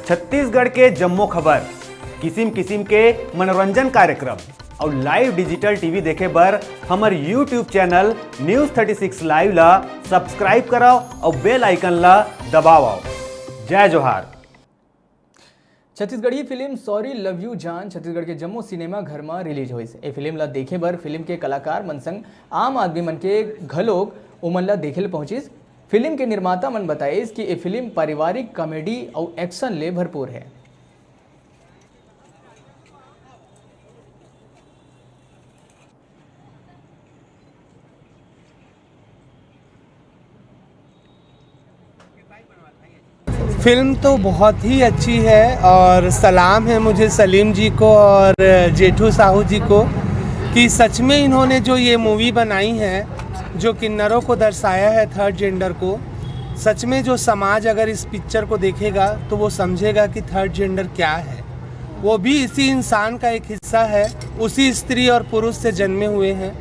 छत्तीसगढ़ के जम्मो खबर, किसिम किसिम के मनोरंजन कार्यक्रम और लाइव डिजिटल टीवी देखे बर हमर यूट्यूब चैनल न्यूज़ 36 लाइव ला सब्सक्राइब कराओ और बेल आइकन ला दबाओ। जय जोहार। Chhattisgarhi film sorry love you जान छत्तीसगढ़ के जम्मो सिनेमा घर में रिलीज हुई है। फिल्म ला देखे बर फिल्म के कलाकार मन संग आम आदमी मन के घलोक उमन ला देखे ले पहुंचिस। फिल्म के निर्माता मन बताइस कि ये फिल्म पारिवारिक कॉमेडी और एक्शन ले भरपूर है। फिल्म तो बहुत ही अच्छी है और सलाम है मुझे सलीम जी को और जेठू साहू जी को कि सच में इन्होंने जो ये मूवी बनाई है, जो किन्नरों को दर्शाया है, थर्ड जेंडर को, सच में जो समाज अगर इस पिक्चर को देखेगा तो वो समझेगा कि थर्ड जेंडर क्या है। वो भी इसी इंसान का एक हिस्सा है, उसी स्त्री और पुरुष से जन्मे हुए हैं,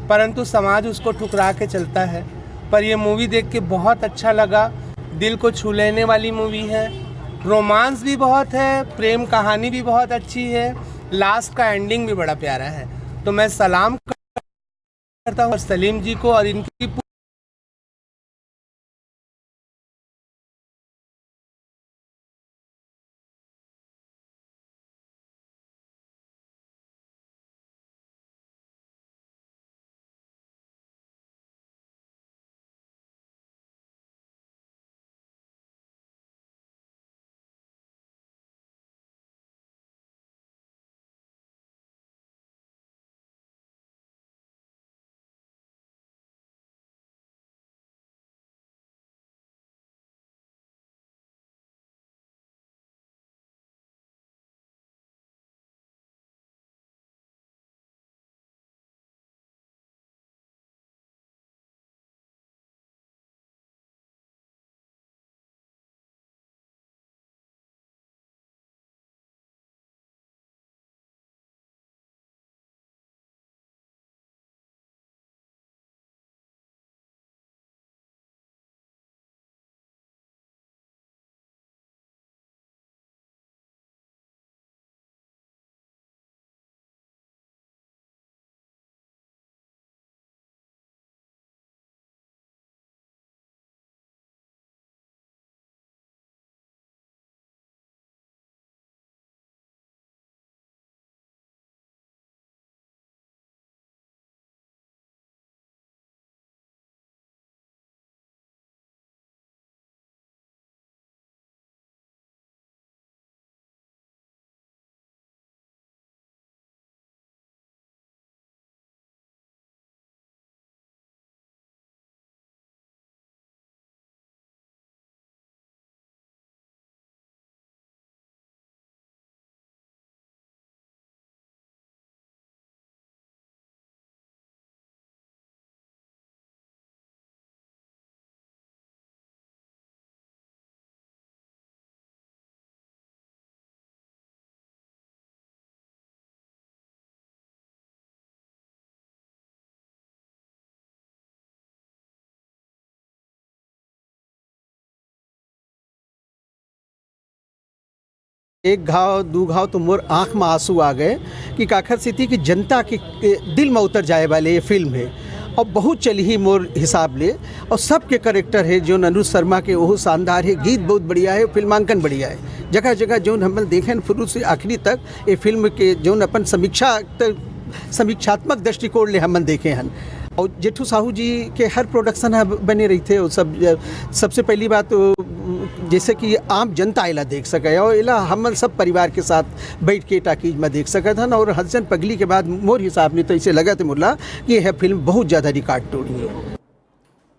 परंतु समाज उसको ठुकरा के चलता है। पर ये मूवी देख के बहुत अच्छा लगा, दिल को छू लेने वाली मूवी है। रोमांस भी बहुत है, प्रेम कहानी भी बहुत अच्छी है, लास्ट का एंडिंग भी बड़ा प्यारा है। तो मैं सलाम करता हूँ सलीम जी को और इनकी एक घाव दू घाव तो मोर आँख में आंसू आ गए कि काखर सिटी की जनता के दिल में उतर जाए वाले ये फिल्म है और बहुत चली ही मोर हिसाब ले। और सबके करेक्टर है जो अनुज शर्मा के वो शानदार है, गीत बहुत बढ़िया है, फिल्मांकन बढ़िया है। जगह जगह जो हम देखें शुरू से आखिरी तक ये फिल्म के जो अपन समीक्षात्मक दृष्टिकोण ले हम देखे हैं। और जेठू साहू जी के हर प्रोडक्शन बने रही थे वो सब। सबसे पहली बात तो जैसे कि आम जनता इला देख सके और इला हम सब परिवार के साथ बैठ के टाकीज में देख सके था। और हसन पगली के बाद मोर हिसाब ने तो इसे लगा थे मुल्ला कि यह फिल्म बहुत ज़्यादा रिकॉर्ड तोड़ी है।